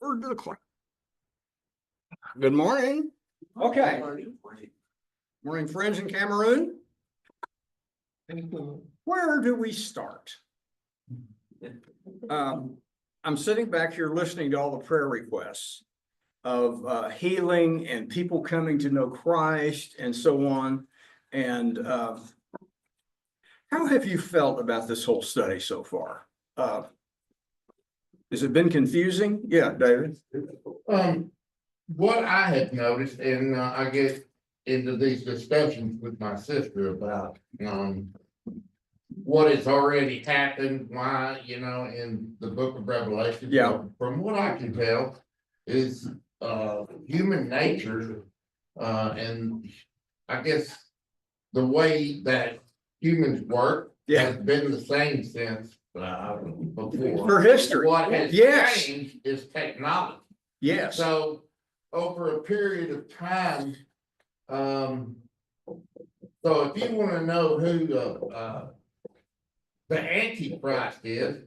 forward to the clock. Good morning. Okay. Morning, friends in Cameroon. Where do we start? I'm sitting back here listening to all the prayer requests of healing and people coming to know Christ and so on. And how have you felt about this whole study so far? Has it been confusing? Yeah, David. What I have noticed, and I get into these discussions with my sister about what has already happened, why, in the book of Revelation. Yeah. So from what I can tell, is human nature, and I guess the way that humans work has been the same since before. For history. What has changed is technology. Yes. So over a period of time, so if you want to know who the Antichrist is,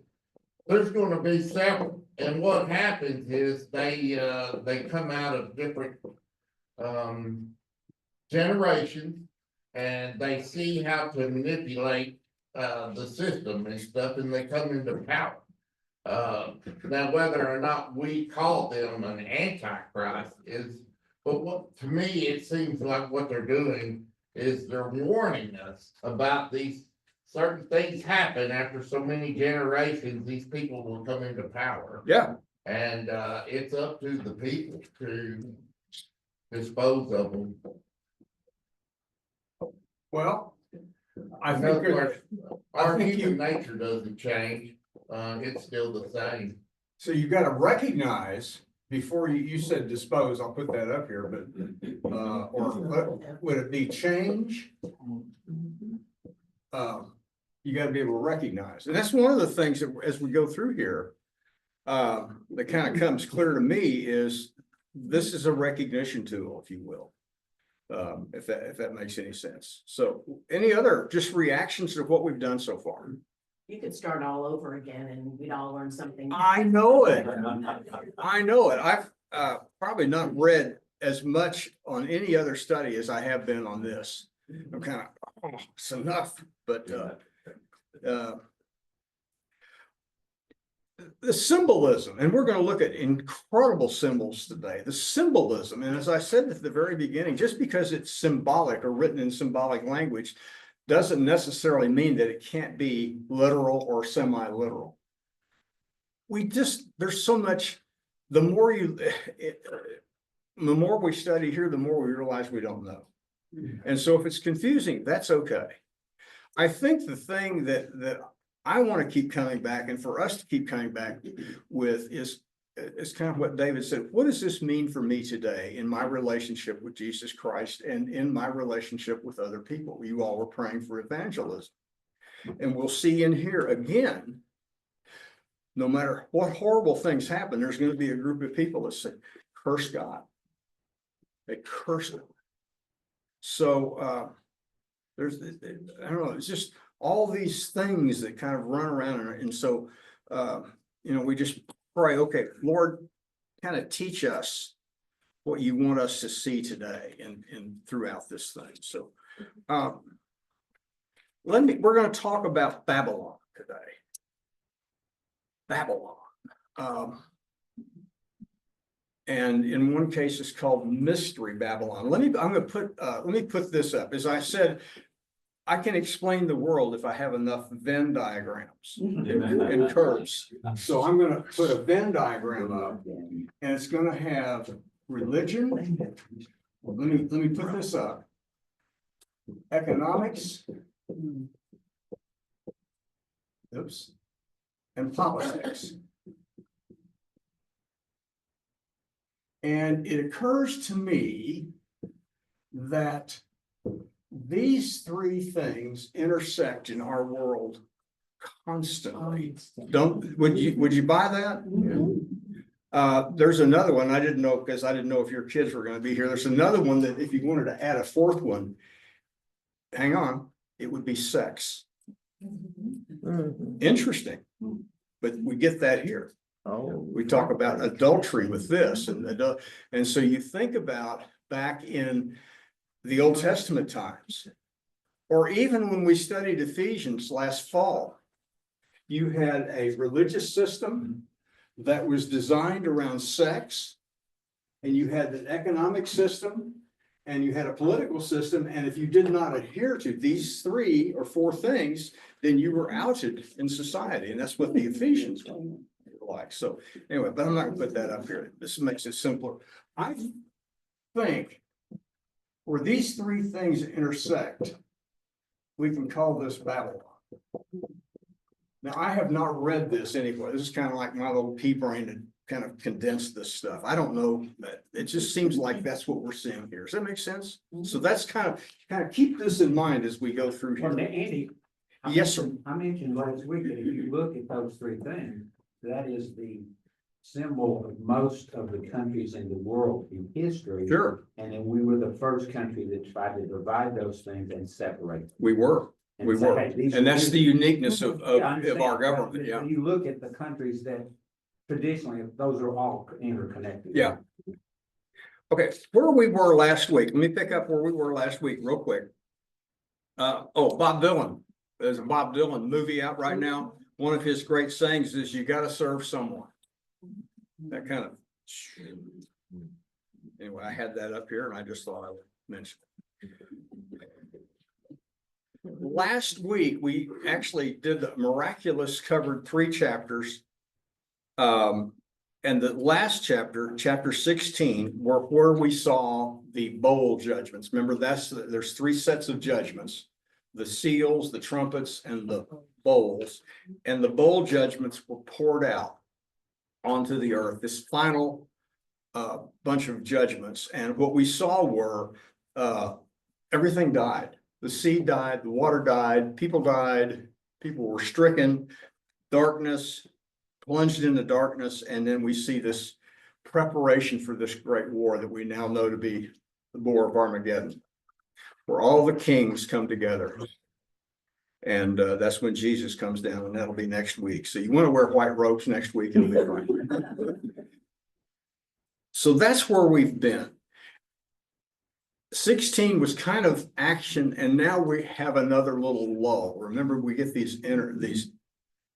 there's going to be several. And what happens is they come out of different generations, and they see how to manipulate the system and stuff, and they come into power. Now, whether or not we call them an antichrist but what to me it seems like what they're doing is they're warning us about these certain things happen after so many generations. These people will come into power. Yeah. And it's up to the people to dispose of them. Well, I think our human nature doesn't change. It's still the same. So you got to recognize before you said dispose. I'll put that up here, but or would it be change? You got to be able to recognize, and that's one of the things that as we go through here, that kind of comes clear to me is this is a recognition tool, if you will. If that makes any sense. So any other just reactions to what we've done so far? You could start all over again and we'd all learn something. I know it. I know it. I've probably not read as much on any other study as I have been on this. I'm kind of, it's enough, but the symbolism, and we're going to look at incredible symbols today, the symbolism. And as I said at the very beginning, just because it's symbolic or written in symbolic language doesn't necessarily mean that it can't be literal or semi-literal. There's so much, the more we study here, the more we realize we don't know. And so if it's confusing, that's okay. I think the thing that I want to keep coming back, and for us to keep coming back with is kind of what David said. What does this mean for me today in my relationship with Jesus Christ and in my relationship with other people? You all were praying for evangelism. And we'll see in here again, no matter what horrible things happen, there's going to be a group of people that say, curse God. They curse him. So I don't know, it's just all these things that kind of run around. And so, we just pray, okay, Lord, kind of teach us what you want us to see today and throughout this thing. So we're going to talk about Babylon today. Babylon. And in one case it's called Mystery Babylon. Let me put this up. As I said, I can explain the world if I have enough Venn diagrams and curves. So I'm going to put a Venn diagram up, and it's going to have religion. Let me put this up. Economics. Oops. And politics. And it occurs to me that these three things intersect in our world constantly. Would you buy that? There's another one I didn't know, because I didn't know if your kids were going to be here. There's another one that if you wanted to add a fourth one, hang on, it would be sex. Interesting, but we get that here. Oh. We talk about adultery with this and so you think about back in the Old Testament times. Or even when we studied Ephesians last fall, you had a religious system that was designed around sex. And you had an economic system and you had a political system. And if you did not adhere to these 3 or 4 things, then you were outed in society. And that's what the Ephesians were like. So anyway, but I'm not gonna put that up here. This makes it simpler. I think where these 3 things intersect, we can call this Babylon. Now, I have not read this anyway. This is kind of like my little pea brain to kind of condense this stuff. I don't know, but it just seems like that's what we're seeing here. Does that make sense? So that's kind of keep this in mind as we go through Well, here. Andy. Yes, sir. I mentioned last week that if you look at those 3 things, that is the symbol of most of the countries in the world in history. Sure, And then we were the first country that tried to divide those things and separate them. we were. And We say, were. hey, these And are that's these- the uniqueness of Yeah, I our understand. government. But Yeah. You look at the countries that traditionally, those are all interconnected. Yeah. Okay, where we were last week, let me pick up where we were last week real quick. Bob Dylan. There's a Bob Dylan movie out right now. One of his great sayings is you gotta serve someone. That kind of. Anyway, I had that up here and I just thought I would mention it. Last week, we actually did the miraculous, covered 3 chapters. And the last chapter, chapter 16, where we saw the bowl judgments. Remember, there's 3 sets of judgments: the seals, the trumpets, and the bowls. And the bowl judgments were poured out onto the earth, this final bunch of judgments. And what we saw were everything died. The sea died, the water died, people were stricken, darkness, plunged into darkness, and then we see this preparation for this great war that we now know to be the War of Armageddon, where all the kings come together. And that's when Jesus comes down, and that'll be next week. So you want to wear white robes next week, it'll be fine. So that's where we've been. 16 was kind of action, and now we have another little lull. Remember, we get these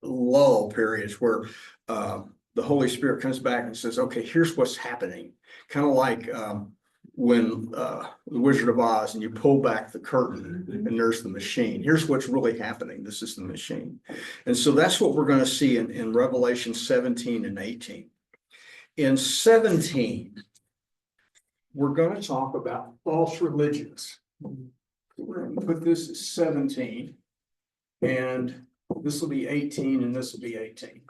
lull periods where the Holy Spirit comes back and says, okay, here's what's happening. Kind of like when the Wizard of Oz, and you pull back the curtain and there's the machine. Here's what's really happening. This is the machine. And so that's what we're going to see in Revelation 17 and 18. In 17, we're going to talk about false religions. We're going to put this as 17, and this will be 18, and this will be 18.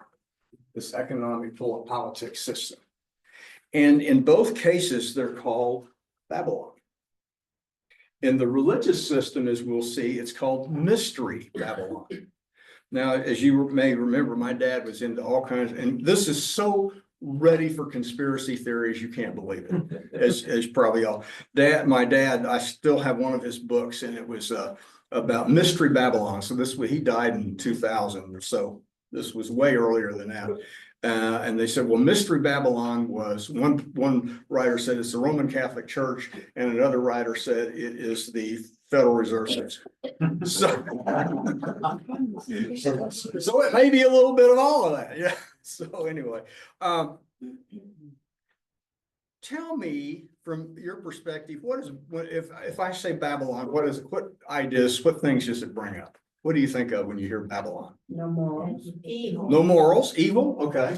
This economic politics system. And in both cases, they're called Babylon. In the religious system, as we'll see, it's called Mystery Babylon. Now, as you may remember, my dad was into all kinds, and this is so ready for conspiracy theories, you can't believe it. As probably all. My dad, I still have one of his books, and it was about Mystery Babylon. So he died in 2000 or so. This was way earlier than that. And they said, well, Mystery Babylon was, one writer said it's the Roman Catholic Church, and another writer said it is the Federal Reserve System. So it may be a little bit of all of that. Yeah. So anyway, tell me from your perspective, if I say Babylon, what ideas, what things does it bring up? What do you think of when you hear Babylon? No morals. Evil. No morals, evil, okay.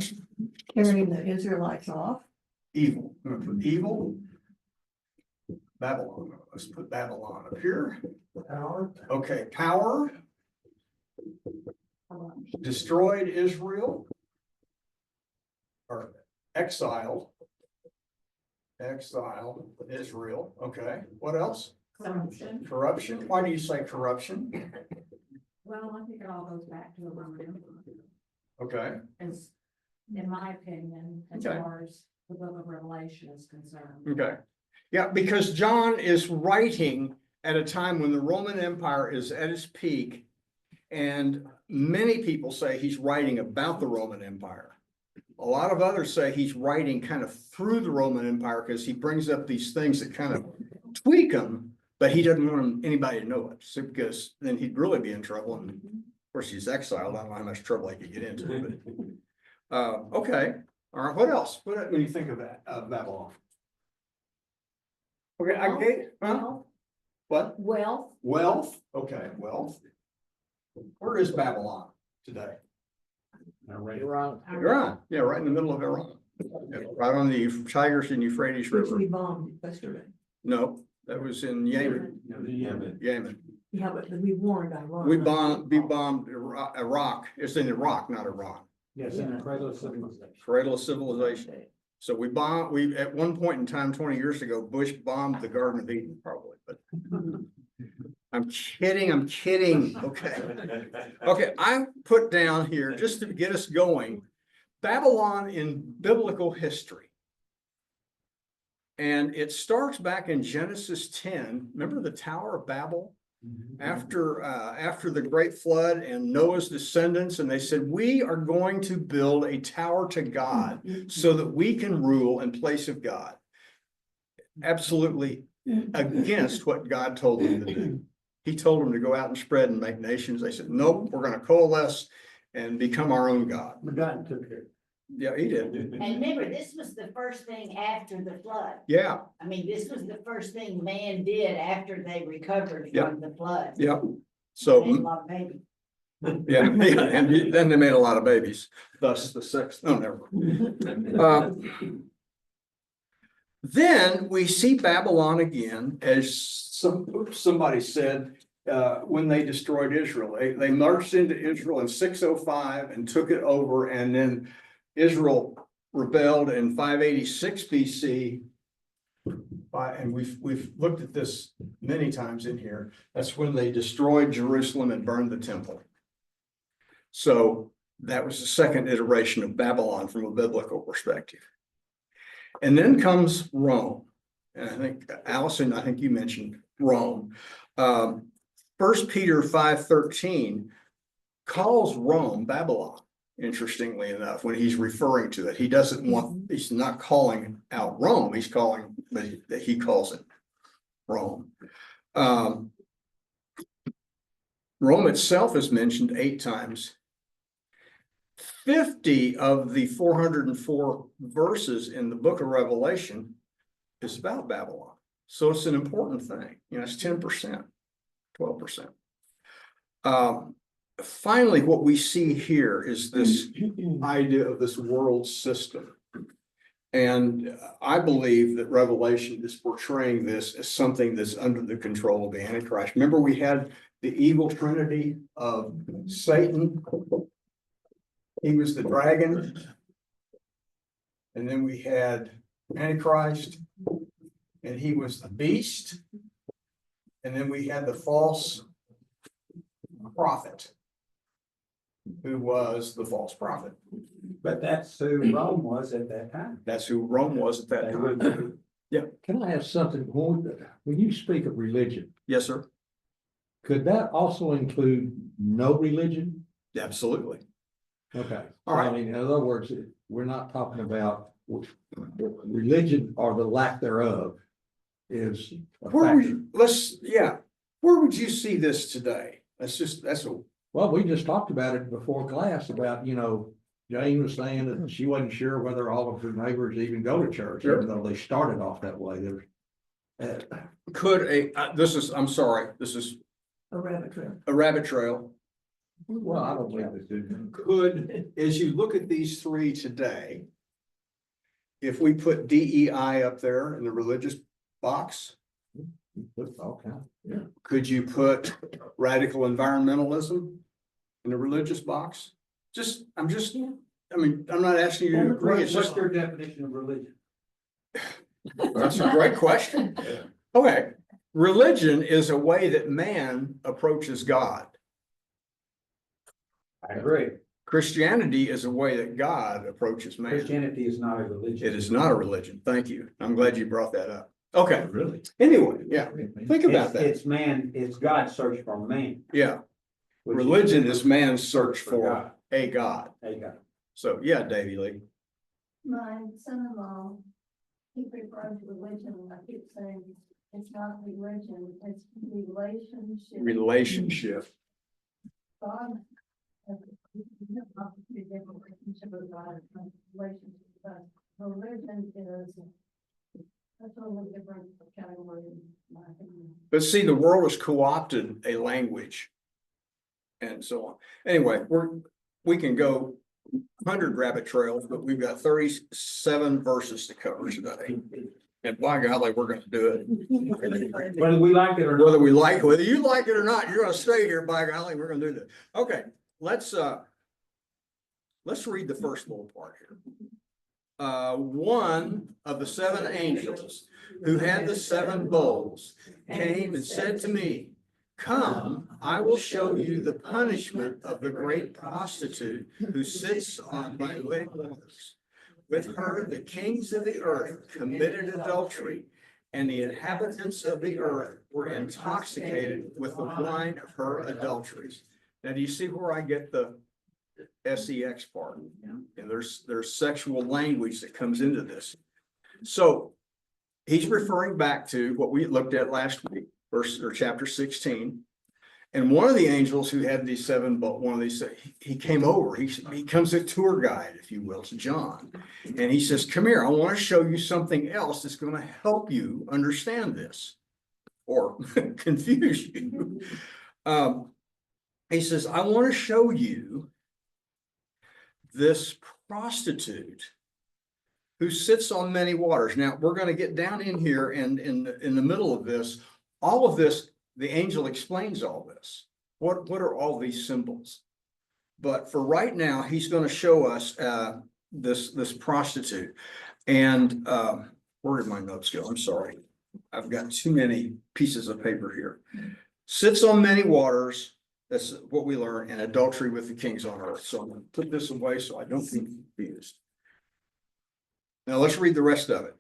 Carrying the Israelites off. Evil, I'm gonna put evil. Babylon, let's put Babylon up here. Okay, power. Destroyed Israel. Or exiled. Exile Israel, okay, what else? Corruption. Corruption, why do you say corruption? Well, I think it all goes back to the Roman Empire, Okay, as, in my opinion, as Okay. far as the book of Revelation is concerned. okay. Yeah, because John is writing at a time when the Roman Empire is at its peak. And many people say he's writing about the Roman Empire. A lot of others say he's writing kind of through the Roman Empire because he brings up these things that kind of tweak them, but he doesn't want anybody to know it. So because then he'd really be in trouble. And of course, he's exiled. I don't know how much trouble he could get into, but okay. All right. What else? What when you think of that Babylon? Okay, I gave Wealth, what? wealth, Wealth. Okay, wealth. Where is Babylon today? Iran. Iran. Yeah, right in the middle of Iran. Yeah, right on the Tigris and Euphrates Which River. we bombed yesterday. No, that was in Yemen. Yemen. Yeah, but we warned Iran. We bombed Iraq. It's in Iraq, not Iran. Yes, in the cradle of civilization. Cradle of civilization. So we at one point in time, 20 years ago, Bush bombed the Garden of Eden, probably, but. I'm kidding. Okay. Okay, I put down here, just to get us going, Babylon in biblical history. And it starts back in Genesis 10. Remember the Tower of Babel? After the great flood and Noah's descendants, and they said, we are going to build a tower to God so that we can rule in place of God. Absolutely against what God told them to do. He told them to go out and spread and make nations. They said, nope, we're going to coalesce and become our own God. But God took care. Yeah, he did. And remember, this was the first thing after the flood. Yeah, I mean, this was the first thing man did after they recovered Yep. from the flood. yeah. Made a So, lot of babies. yeah, and then they made a lot of babies, thus the sex. Oh, never mind. Then we see Babylon again, as somebody said, when they destroyed Israel. They marched into Israel in 605 and took it over, and then Israel rebelled in 586 BC. And we've looked at this many times in here. That's when they destroyed Jerusalem and burned the temple. So that was the second iteration of Babylon from a biblical perspective. And then comes Rome. And I think, Allison, I think you mentioned Rome. 1 Peter 5:13 calls Rome Babylon, interestingly enough, when he's referring to it. He doesn't want, he's not calling out Rome, he's calling, but he calls it Rome. Rome itself is mentioned 8 times. 50 of the 404 verses in the book of Revelation is about Babylon. So it's an important thing. You know, it's 10%, 12%. Finally, what we see here is this idea of this world system. And I believe that Revelation is portraying this as something that's under the control of the Antichrist. Remember, we had the evil trinity of Satan. He was the dragon. And then we had Antichrist, and he was the beast. And then we had the false prophet, who was the false prophet. But that's who Rome was at that time. That's who Rome was at that time. Can I ask something? When you speak of religion, Yes, sir. could that also include no religion? Absolutely. Okay. All right. I mean, in other words, we're not talking about religion or the lack thereof is a Where would factor. where would you see this today? Well, we just talked about it before class about, Jane was saying that she wasn't sure whether all of her neighbors even go to church, Sure. even though they started off that way. I'm sorry, this is A rabbit trail. a rabbit trail. Well, I don't believe it, dude. Could, as you look at these 3 today, if we put DEI up there in the religious box, Okay. could you put radical environmentalism in the religious box? I'm not asking you to agree, it's What's just, your definition of religion? that's a great question. Okay, religion is a way that man approaches God. I agree. Christianity is a way that God approaches man. Christianity is not a religion. It is not a religion. Thank you. I'm glad you brought that up. Okay, Really? anyway, yeah, think about that. It's man, it's God's search for man. Yeah, which religion is man's search for God. a God. There you go. So, yeah, Davey Lee. My son-in-law, he prefers religion, and I keep saying, it's not religion, it's relationship. Relationship. God has a different relationship with God and relationship with us. Religion is a totally different category, in my opinion. But see, the world has co-opted a language. And so on. Anyway, we can go 100 rabbit trails, but we've got 37 verses to cover today. And by golly, we're gonna do it. Whether we like it or Whether not. whether you like it or not, you're gonna stay here, by golly, we're gonna do this. Okay, let's read the first little part here. One of the 7 angels who had the 7 bowls came and said to me, "Come, I will show you the punishment of the great prostitute who sits on my wedding waters. With her, the kings of the earth committed adultery, and the inhabitants of the earth were intoxicated with the wine of her adulteries." Now, do you see where I get the sex part? And there's sexual language that comes into this. So he's referring back to what we looked at last week, chapter 16. And one of the angels who had these 7, but one of these, he came over, he comes a tour guide, if you will, to John. And he says, "Come here, I want to show you something else that's going to help you understand this or confuse you." He says, "I want to show you this prostitute who sits on many waters." Now, we're going to get down in here and in the middle of this, all of this, the angel explains all this. What are all these symbols? But for right now, he's going to show us this prostitute. And where did my notes go? I'm sorry. I've got too many pieces of paper here. Sits on many waters. That's what we learn, and adultery with the kings on earth. So I'm going to put this away so I don't get confused. Now let's read the rest of it.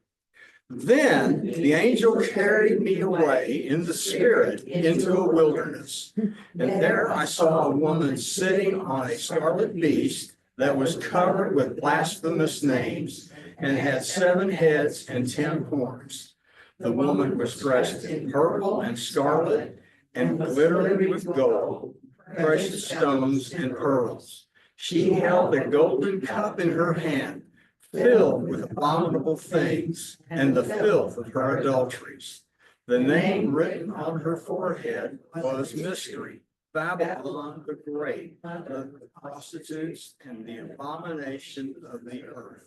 "Then the angel carried me away in the spirit into a wilderness. And there I saw a woman sitting on a scarlet beast that was covered with blasphemous names and had 7 heads and 10 horns. The woman was dressed in purple and scarlet and glittering with gold, precious stones and pearls. She held a golden cup in her hand, filled with abominable things and the filth of her adulteries. The name written on her forehead was Mystery, Babylon the Great, the prostitutes and the abomination of the earth.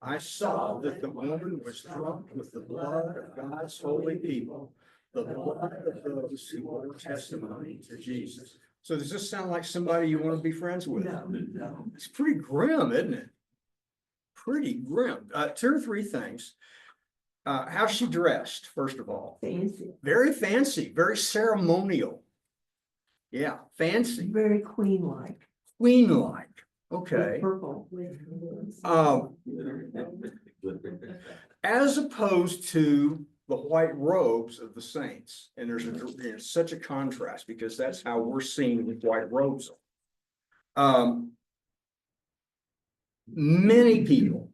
I saw that the woman was drunk with the blood of God's holy people, the blood of those who bore testimony to Jesus." So does this sound like somebody you want to be friends with? No. It's pretty grim, isn't it? Pretty grim. 2 or 3 things. How's she dressed, first of all? Fancy, Very fancy, very ceremonial. Yeah, fancy, very queen-like. queen-like. Okay. Purple. As opposed to the white robes of the saints. And there's such a contrast because that's how we're seeing the white robes. Many people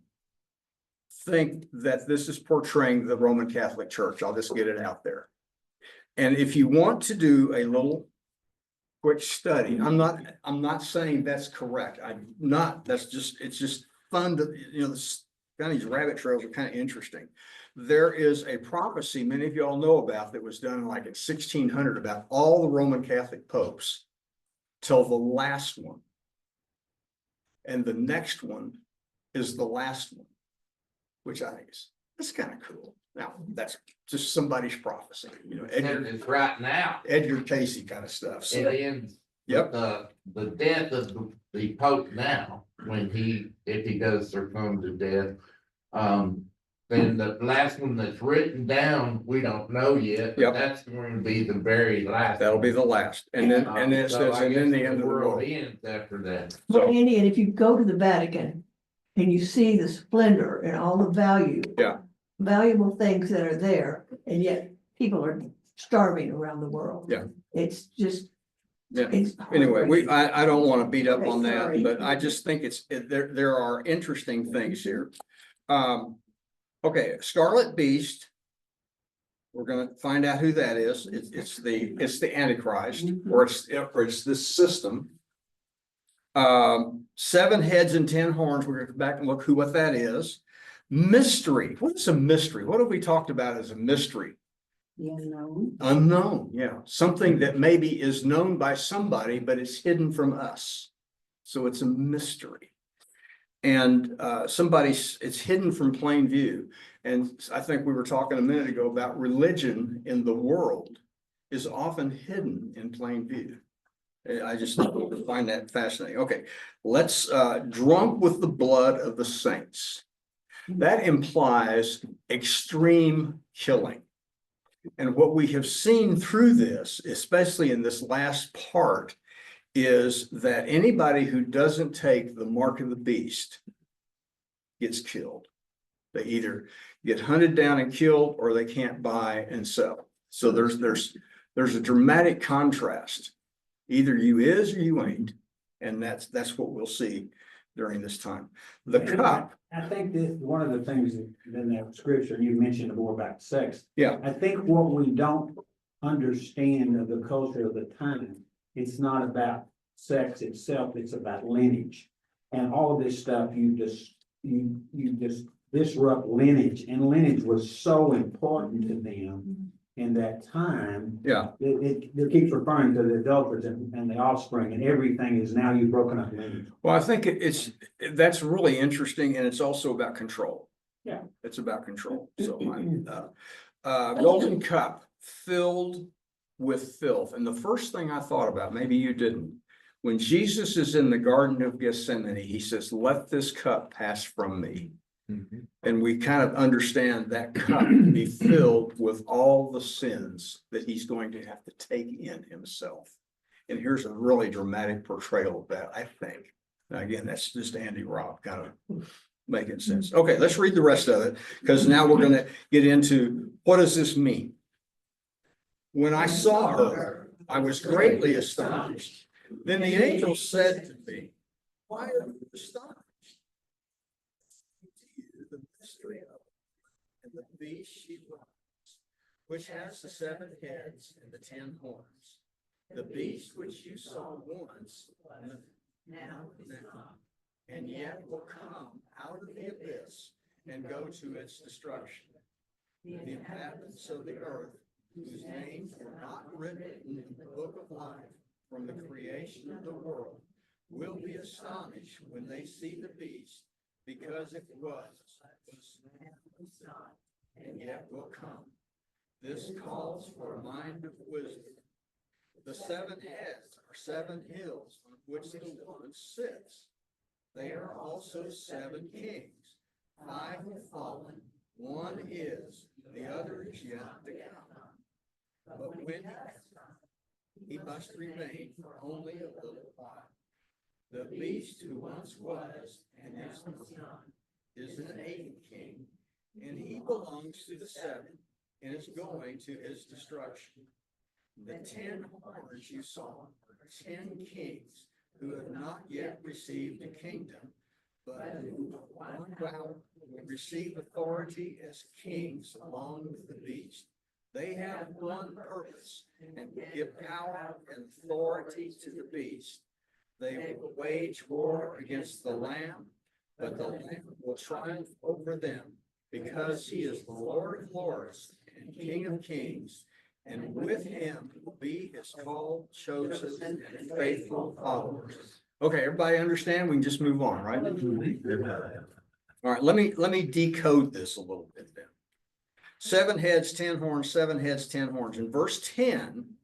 think that this is portraying the Roman Catholic Church. I'll just get it out there. And if you want to do a little quick study, I'm not saying that's correct. It's just fun to, this kind of these rabbit trails are kind of interesting. There is a prophecy many of y'all know about that was done like in 1600 about all the Roman Catholic popes till the last one. And the next one is the last one, which I think that's kind of cool. Now, that's just somebody's prophecy, And it's right now. Edgar Casey kind of stuff. So, It ends. Yep. The death of the Pope now, if he does succumb to death. Then the last one that's written down, we don't know yet, Yep. but that's going to be the very last. that'll be the last. And then, it So says, I and then guess the end of the world. ends after that. Well, Andy, and if you go to the Vatican and you see the splendor and all the valuable things that are there, and yet people are starving around the world. Yeah. It's just. Yeah. It's Anyway, I don't want to beat up on that, Sorry. but I just think there are interesting things here. Okay, Scarlet Beast. We're gonna find out who that is. It's the Antichrist, or it's this system. 7 heads and 10 horns. We're gonna go back and look what that is. Mystery. What's a mystery? What have we talked about as a mystery? Unknown, yeah. Something that maybe is known by somebody, but it's hidden from us. So it's a mystery. And it's hidden from plain view. And I think we were talking a minute ago about religion in the world is often hidden in plain view. I just find that fascinating. Okay, let's drunk with the blood of the saints. That implies extreme killing. And what we have seen through this, especially in this last part, is that anybody who doesn't take the mark of the beast gets killed. They either get hunted down and killed, or they can't buy and sell. So there's a dramatic contrast. Either you is or you ain't. And that's what we'll see during this time. The cup. I think that one of the things in that scripture, you mentioned more about sex. Yeah. I think what we don't understand of the culture of the time, it's not about sex itself, it's about lineage. And all of this stuff, you just disrupt lineage, and lineage was so important to them in that time. Yeah. It keeps referring to the adulterers and the offspring, and everything is now you've broken up lineage. Well, I think that's really interesting, and it's also about control. Yeah. It's about control. So golden cup filled with filth. And the first thing I thought about, maybe you didn't, when Jesus is in the Garden of Gethsemane, he says, "Let this cup pass from me." And we kind of understand that cup to be filled with all the sins that he's going to have to take in himself. And here's a really dramatic portrayal of that, I think. Now, again, that's just Andy Robb kind of making sense. Okay, let's read the rest of it, because now we're going to get into what does this mean? When I saw her, I was greatly astonished. Then the angel said to me, "Why are you astonished? The mystery of it, and the beast she rides, which has the 7 heads and the 10 horns. The beast which you saw once, now, and yet will come out of the abyss and go to its destruction. The inhabitants of the earth, whose names were not written in the book of life from the creation of the world, will be astonished when they see the beast, because it was not, and yet will come. This calls for a mind of wisdom. The 7 heads are 7 hills on which the one sits. They are also 7 kings. 5 have fallen, 1 is, the other is yet to come. But when he must remain for only a little while. The beast who once was and is not is an 8th king, and he belongs to the 7 and is going to his destruction. The 10 horns you saw are 10 kings who have not yet received a kingdom, but who will receive authority as kings along with the beast. They have one purpose, and will give power and authority to the beast. They will wage war against the Lamb, but the Lamb will triumph over them, because he is the Lord of lords and King of kings, and with him will be his called, chosen, and faithful followers. Okay, everybody understand? We can just move on, right? All right, let me decode this a little bit then. 7 heads, 10 horns, 7 heads, 10 horns. In verse 10,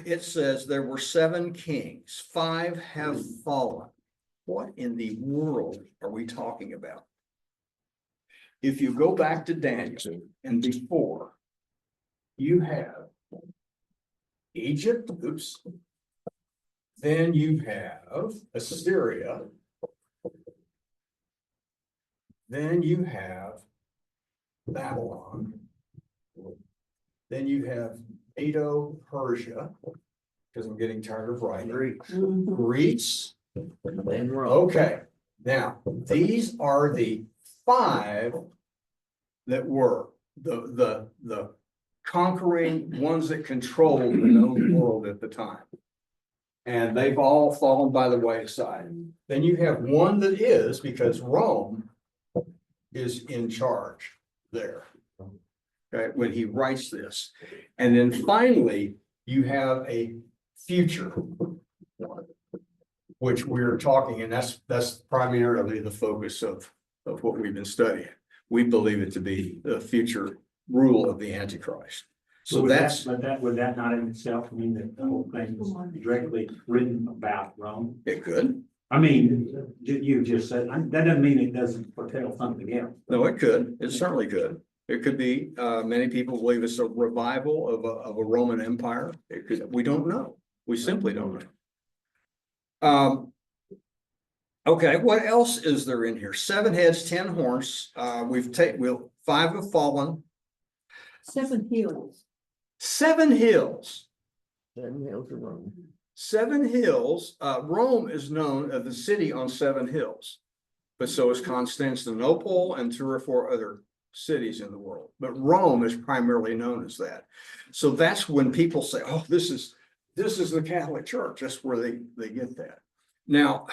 it says there were 7 kings, 5 have fallen. What in the world are we talking about? If you go back to Daniel and before, you have Egypt, then you have Assyria, then you have Babylon, then you have Medo Persia, because I'm getting tired of writing. Greece. Okay, Now, these are the 5 that were the conquering ones that controlled the known world at the time. And they've all fallen by the wayside. Then you have one that is, because Rome is in charge there. Okay, when he writes this. And then finally, you have a future one, which we're talking, and that's primarily the focus of what we've been studying. We believe it to be the future rule of the Antichrist. So would that's, would that not in itself mean that the whole thing was directly written about Rome? it could. I mean, you just said, that doesn't mean it doesn't foretell something else. No, it could. It certainly could. It could be, many people believe it's a revival of a Roman Empire. It could, we don't know. We simply don't know. Okay, what else is there in here? 7 heads, 10 horns. We'll 5 have fallen. 7 hills. 7 hills. 7 hills of Rome. 7 hills. Rome is known as the city on 7 hills. But so is Constantinople and 3 or 4 other cities in the world. But Rome is primarily known as that. So that's when people say, oh, this is the Catholic Church. That's where they get that. Now,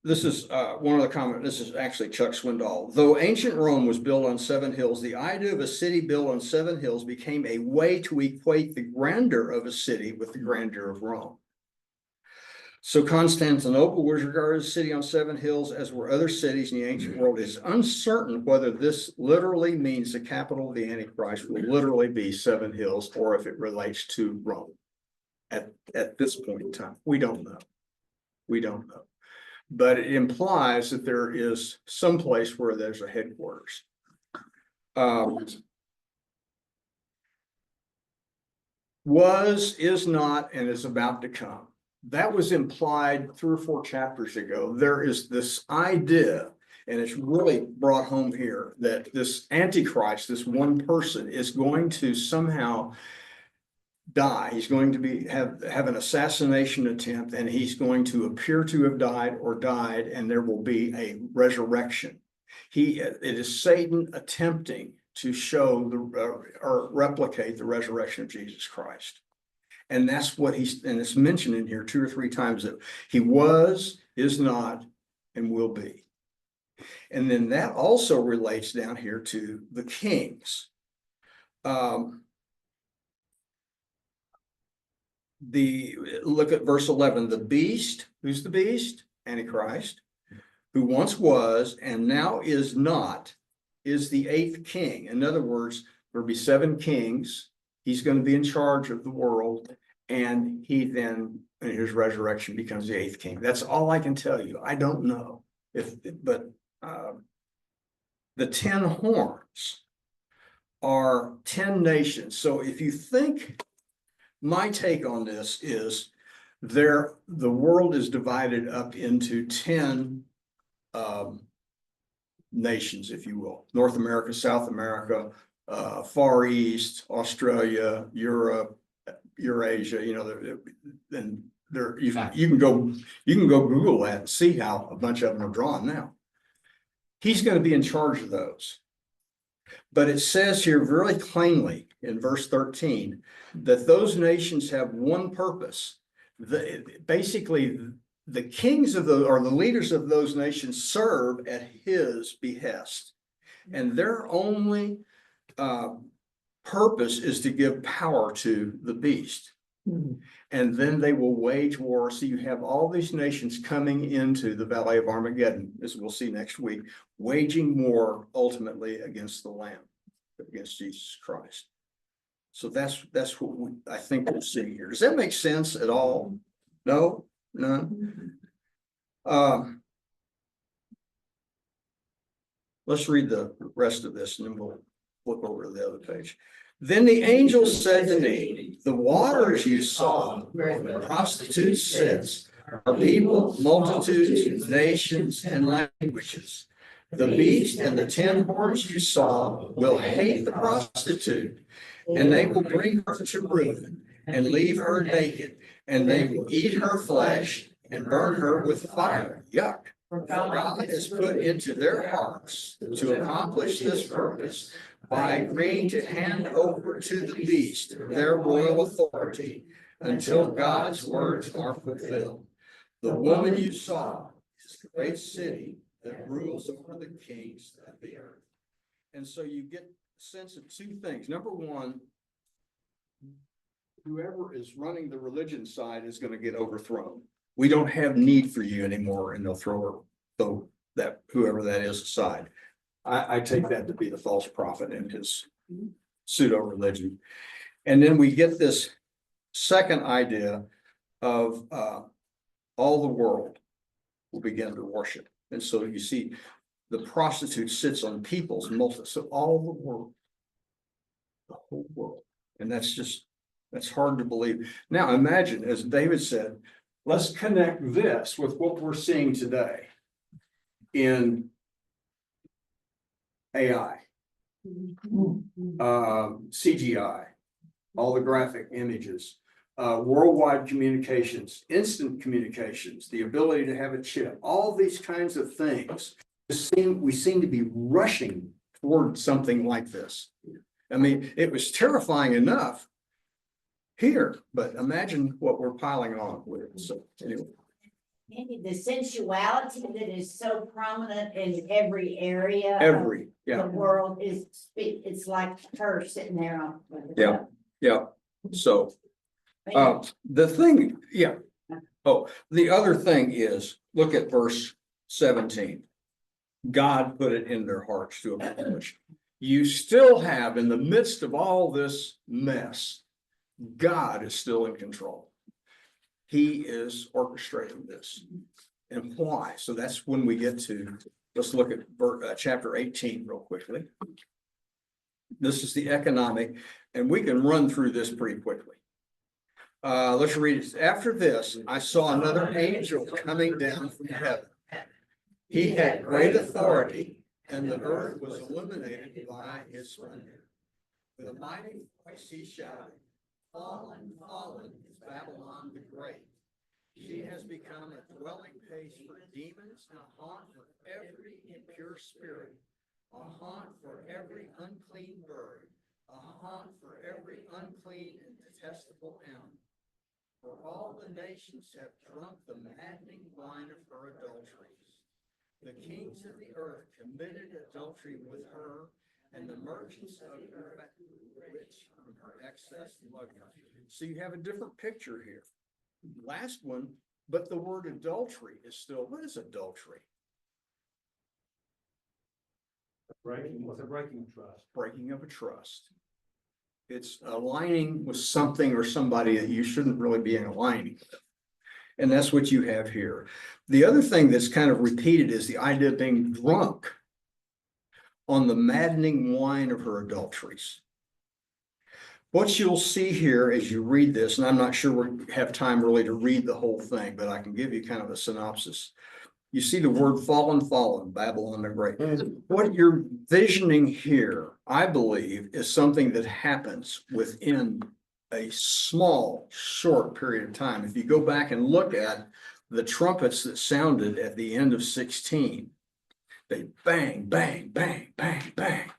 this is one of the comments. This is actually Chuck Swindoll. Though ancient Rome was built on 7 hills, the idea of a city built on 7 hills became a way to equate the grandeur of a city with the grandeur of Rome. So Constantinople was regarded as a city on 7 hills, as were other cities in the ancient world. It's uncertain whether this literally means the capital of the Antichrist will literally be 7 hills, or if it relates to Rome. At this point in time, we don't know. We don't know. But it implies that there is some place where there's a headquarters. Was, is not, and is about to come. That was implied 3 or 4 chapters ago. There is this idea, and it's really brought home here, that this Antichrist, this one person, is going to somehow die. He's going to have an assassination attempt, and he's going to appear to have died, and there will be a resurrection. It is Satan attempting to show or replicate the resurrection of Jesus Christ. And that's what and it's mentioned in here 2 or 3 times that he was, is not, and will be. And then that also relates down here to the kings. Look at verse 11, the beast. Who's the beast? Antichrist, who once was and now is not, is the 8th king. In other words, there'll be 7 kings. He's going to be in charge of the world, and he then, in his resurrection, becomes the 8th king. That's all I can tell you. I don't know but the 10 horns are 10 nations. So if you think, my take on this is the world is divided up into 10 nations, if you will. North America, South America, Far East, Australia, Europe, Eurasia, and you can go Google that and see how a bunch of them are drawn now. He's going to be in charge of those. But it says here very plainly in verse 13 that those nations have one purpose. Basically, the kings of the leaders of those nations serve at his behest, and their only purpose is to give power to the beast. And then they will wage war. So you have all these nations coming into the Valley of Armageddon, as we'll see next week, waging war ultimately against the Lamb, against Jesus Christ. So that's what I think we'll see here. Does that make sense at all? No? None? Let's read the rest of this and then we'll flip over to the other page. Then the angel said to me, the waters you saw where the prostitute sits are people, multitudes, nations, and languages. The beast and the 10 horns you saw will hate the prostitute, and they will bring her to ruin and leave her naked, and they will eat her flesh and burn her with fire. yuck. God is put into their hearts to accomplish this purpose by agreeing to hand over to the beast their royal authority until God's words are fulfilled. The woman you saw is a great city that rules over the kings of the earth. And so you get a sense of two things. Number one, whoever is running the religion side is going to get overthrown. We don't have need for you anymore, and they'll throw that whoever that is aside. I take that to be the false prophet and his pseudo religion. And then we get this second idea of all the world will begin to worship. And so you see the prostitute sits on people's multitude, so all the world, the whole world. And that's hard to believe. Now imagine, as David said, let's connect this with what we're seeing today in AI, CGI, all the graphic images, worldwide communications, instant communications, the ability to have a chip, all these kinds of things. We seem to be rushing toward something like this. I mean, it was terrifying enough here, but imagine what we're piling on with. So anyway. Maybe the sensuality that is so prominent in every area. Yeah. The world it's like her sitting there on. Yeah. Yeah. So, the thing, yeah. Oh, the other thing is, look at verse 17. God put it in their hearts to accomplish. You still have, in the midst of all this mess, God is still in control. He is orchestrating this. And why? So that's when we get to, let's look at chapter 18 real quickly. This is the economic, and we can run through this pretty quickly. Let's read it. After this, I saw another angel coming down from heaven. He had great authority, and the earth was illuminated by his splendor. With a mighty voice he shouted, "Fallen, fallen is Babylon the Great. She has become a dwelling place for demons and a haunt for every impure spirit, a haunt for every unclean bird, a haunt for every unclean and detestable animal. For all the nations have drunk the maddening wine of her adulteries. The kings of the earth committed adultery with her, and the merchants of her rich from her excess luxury." So you have a different picture here. Last one, but the word adultery is still, what is adultery? Breaking trust. Breaking of a trust. It's aligning with something or somebody that you shouldn't really be aligning with. And that's what you have here. The other thing that's kind of repeated is the idea of being drunk on the maddening wine of her adulteries. What you'll see here as you read this, and I'm not sure we have time really to read the whole thing, but I can give you kind of a synopsis. You see the word fallen, Babylon the Great. What you're visioning here, I believe, is something that happens within a small, short period of time. If you go back and look at the trumpets that sounded at the end of 16, they bang, bang, bang, bang, bang.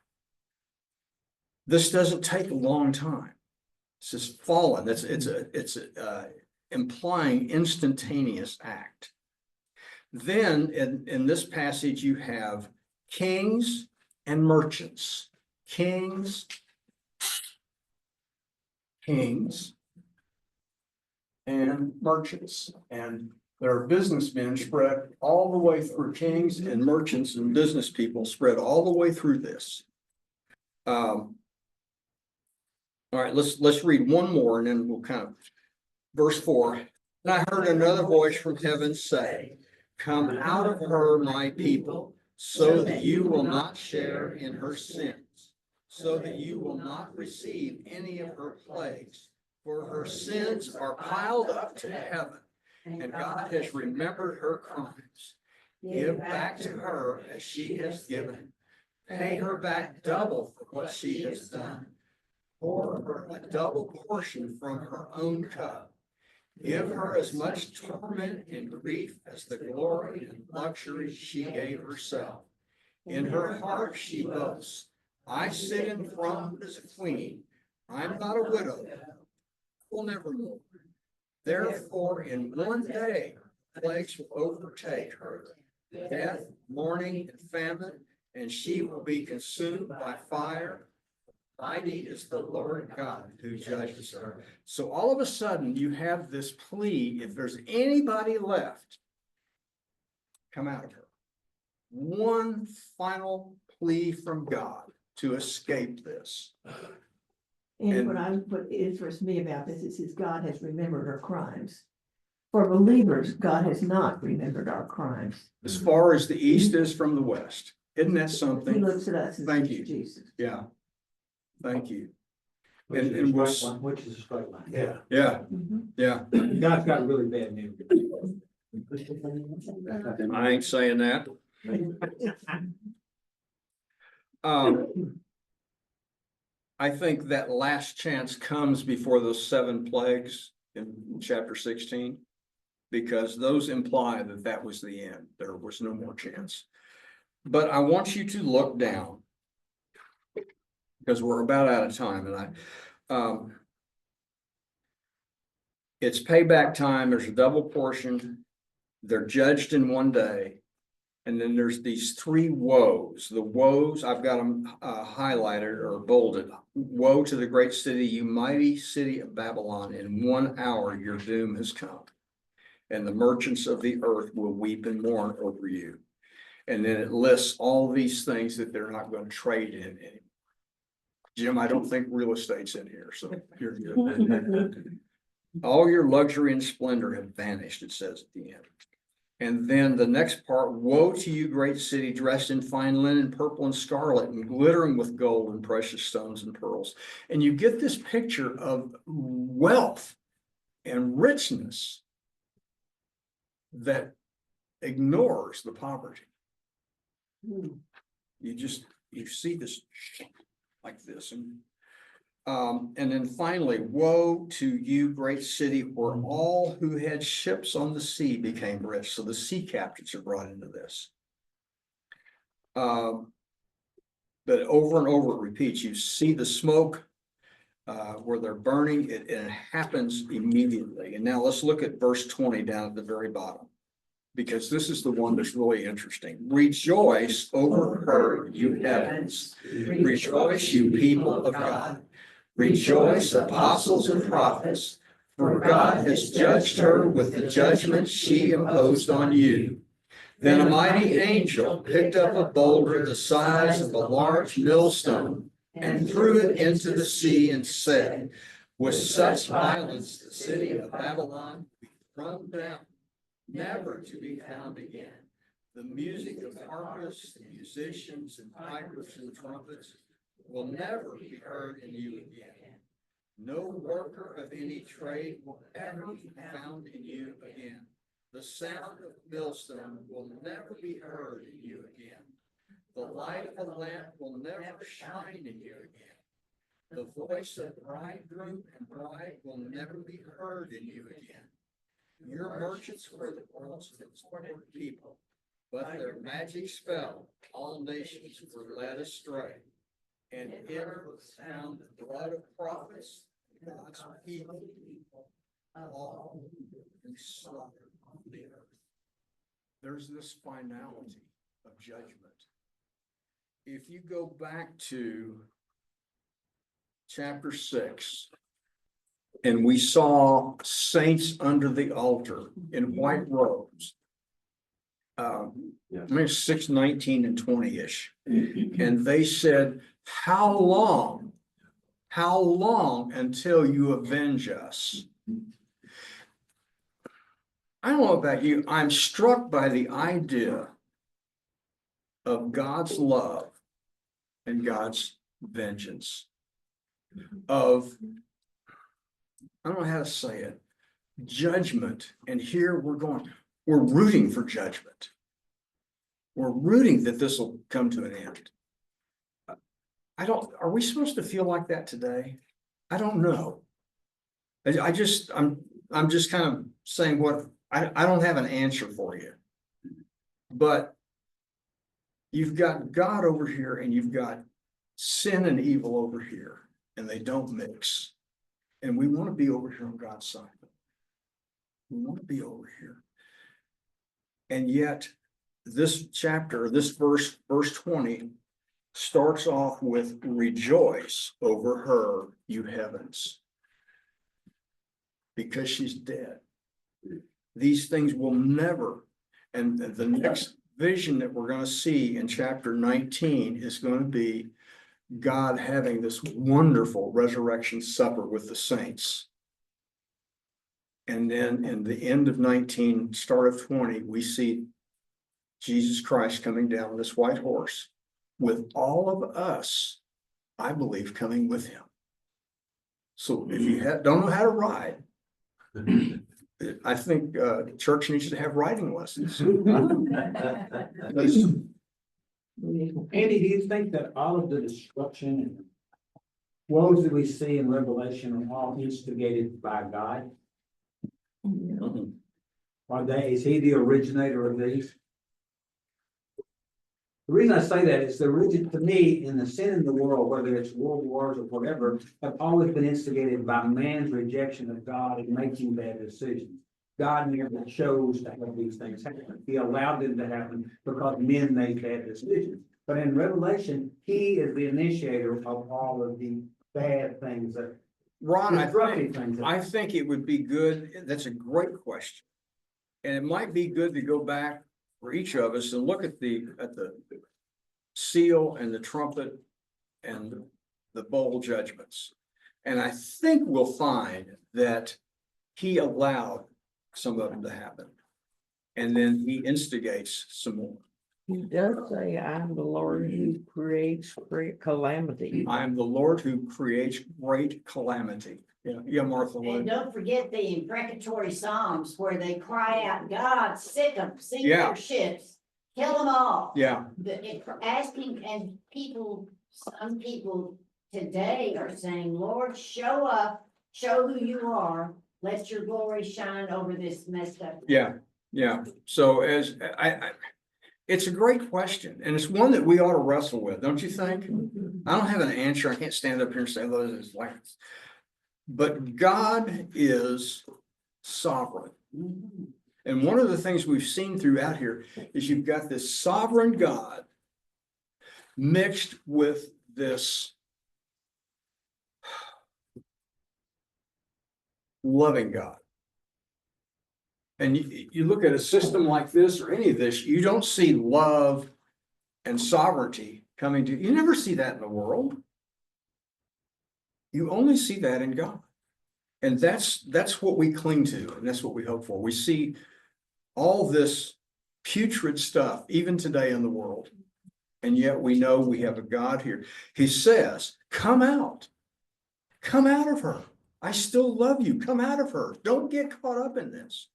This doesn't take a long time. This is fallen. It's implying instantaneous act. Then in this passage, you have kings and merchants. Kings and merchants. And there are businessmen spread all the way through, kings and merchants and business people spread all the way through this. All right, let's read one more and then we'll kind of, verse 4. And I heard another voice from heaven say, "Come out of her, my people, so that you will not share in her sins, so that you will not receive any of her plagues. For her sins are piled up to heaven, and God has remembered her crimes. Give back to her as she has given. Pay her back double for what she has done. Pour her a double portion from her own cup. Give her as much torment and grief as the glory and luxury she gave herself. In her heart she boasts, I sit enthroned as a queen. I'm not a widow. Will never more. Therefore, in one day, plagues will overtake her. Death, mourning, and famine, and she will be consumed by fire. Mighty is the Lord God who judges her. So all of a sudden, you have this plea, if there's anybody left, come out of her. One final plea from God to escape this. And what interests me about this is God has remembered our crimes. For believers, God has not remembered our crimes. As far as the east is from the west. Isn't that He something? looks at us and Thank sees you. Jesus. Yeah. Thank you. Which is a And we'll straight line, which is a straight line. Yeah. Yeah, Mhm. yeah. God's got really bad news. I ain't saying that. I think that last chance comes before those 7 plagues in chapter 16. Because those imply that that was the end. There was no more chance. But I want you to look down. Because we're about out of time and it's payback time. There's a double portion. They're judged in one day. And then there's these 3 woes. The woes, I've got them highlighted or bolded. Woe to the great city, you mighty city of Babylon. In 1 hour, your doom has come. And the merchants of the earth will weep and mourn over you. And then it lists all these things that they're not going to trade in anymore. Jim, I don't think real estate's in here, so you're good. All your luxury and splendor have vanished, it says at the end. And then the next part, woe to you, great city, dressed in fine linen, purple and scarlet, and glittering with gold and precious stones and pearls. And you get this picture of wealth and richness that ignores the poverty. You see this like this. And then finally, woe to you, great city, where all who had ships on the sea became rich. So the sea captains are brought into this. But over and over it repeats, you see the smoke where they're burning it, and it happens immediately. And now let's look at verse 20 down at the very bottom, because this is the one that's really interesting. Rejoice over her, you heavens. Rejoice, you people of God. Rejoice, apostles and prophets, for God has judged her with the judgment she imposed on you. Then a mighty angel picked up a boulder the size of a large millstone and threw it into the sea and said, with such violence the city of Babylon will be thrown down, never to be found again. The music of harpists, musicians, and pipers and trumpets will never be heard in you again. No worker of any trade will ever be found in you again. The sound of millstone will never be heard in you again. The light of a lamp will never shine in you again. The voice of bridegroom and bride will never be heard in you again. Your merchants were the world's important people, but their magic spell, all nations were led astray. And it was found the blood of prophets, God's people, all in slaughter on the earth. There's this finality of judgment. If you go back to chapter 6, and we saw saints under the altar in white robes. Maybe 6, 19 and 20-ish. And they said, how long until you avenge us? I don't know about you. I'm struck by the idea of God's love and God's vengeance. Of, I don't know how to say it, judgment. And here we're rooting for judgment. We're rooting that this will come to an end. Are we supposed to feel like that today? I don't know. I'm just kind of saying what, I don't have an answer for you. But you've got God over here and you've got sin and evil over here, and they don't mix. And we want to be over here on God's side. We want to be over here. And yet, this chapter, this verse 20, starts off with rejoice over her, you heavens, because she's dead. These things will never, and the next vision that we're going to see in chapter 19 is going to be God having this wonderful resurrection supper with the saints. And then in the end of 19, start of 20, we see Jesus Christ coming down this white horse with all of us, I believe, coming with him. So if you don't know how to ride, I think the church needs to have riding lessons. Andy, do you think that all of the destruction and woes that we see in Revelation are all instigated by God? Is he the originator of these? The reason I say that is to me, in the sin in the world, whether it's world wars or whatever, have always been instigated by man's rejection of God and making bad decisions. God never chose to have these things happen. He allowed them to happen because men made bad decisions. But in Revelation, he is the initiator of all of the bad things that. Ron, destructive things that- I think it would be good, that's a great question. And it might be good to go back for each of us and look at the seal and the trumpet and the bowl judgments. And I think we'll find that he allowed some of them to happen. And then he instigates some more. He does say, I'm the Lord who creates great calamity. I am the Lord who creates great calamity. Yeah, Martha. And don't forget the imprecatory psalms where they cry out, God, sink them, sink Yeah. their ships, kill them all. Yeah, Asking, and some people today are saying, Lord, show up, show who you are, let your glory shine over this messed up. yeah. So as it's a great question, and it's one that we ought to wrestle with, don't you think? I don't have an answer. I can't stand up here and say, "Oh, this is like this." But God is sovereign. And one of the things we've seen throughout here is you've got this sovereign God mixed with this loving God. And you look at a system like this or any of this, you don't see love and sovereignty coming to, you never see that in the world. You only see that in God. And that's what we cling to, and that's what we hope for. We see all this putrid stuff, even today in the world. And yet we know we have a God here. He says, come out of her. I still love you. Come out of her. Don't get caught up in this.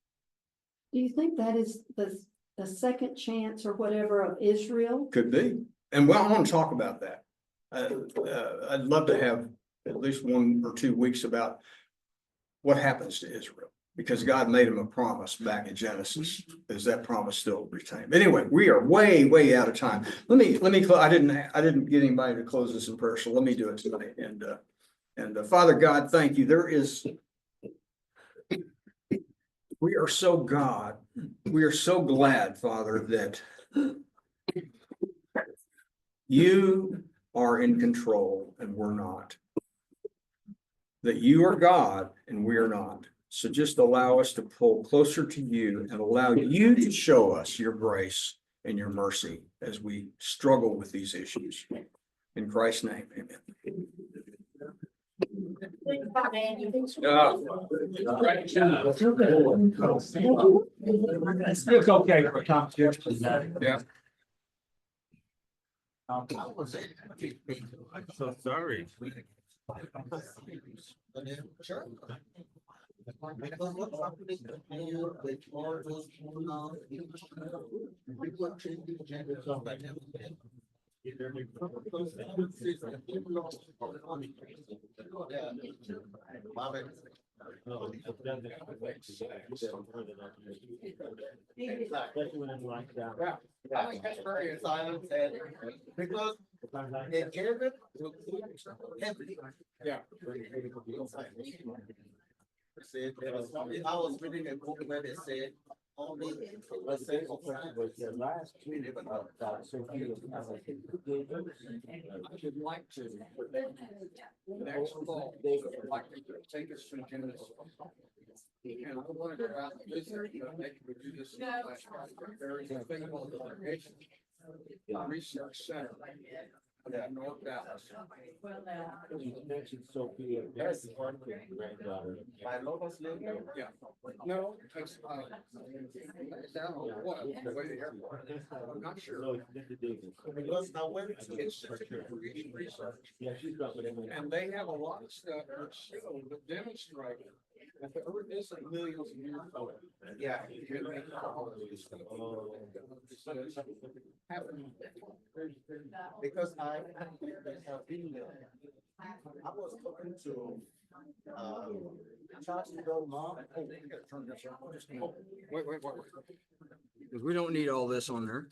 Do you think that is the second chance or whatever of Israel? Could be. And well, I want to talk about that. I'd love to have at least 1 or 2 weeks about what happens to Israel, because God made him a promise back in Genesis. Is that promise still retained? But anyway, we are way out of time. Let me, I didn't get anybody to close this in prayer, so let me do it tonight. And Father God, thank you. We are so glad, Father, that you are in control and we're not. That you are God and we are not. So just allow us to pull closer to you and allow you to show us your grace and your mercy as we struggle with these issues. In Christ's name, amen. It's okay for competition. Yeah. I'm so sorry. I think that's very silent and because in Arabic, heavily. Yeah. Said, I was reading a book where they said only a single person was the last treated about that. So I would like to. Next fall, I'd like to take us to Genesis. And I want to go out and visit, maybe we do this. There is a thing called the Location Research Center. In North Dallas. my locals live there. Yeah, no, it's, down on what, the way the airport, I'm not sure. Because I went to. Institute for East Research, and they have a lot of stuff that show, that demonstrate that the earth isn't millions of years old. Yeah. And they have all of this stuff. Happening. Because I have been there. I was talking to, Charles Mom. Wait. Because we don't need all this on there.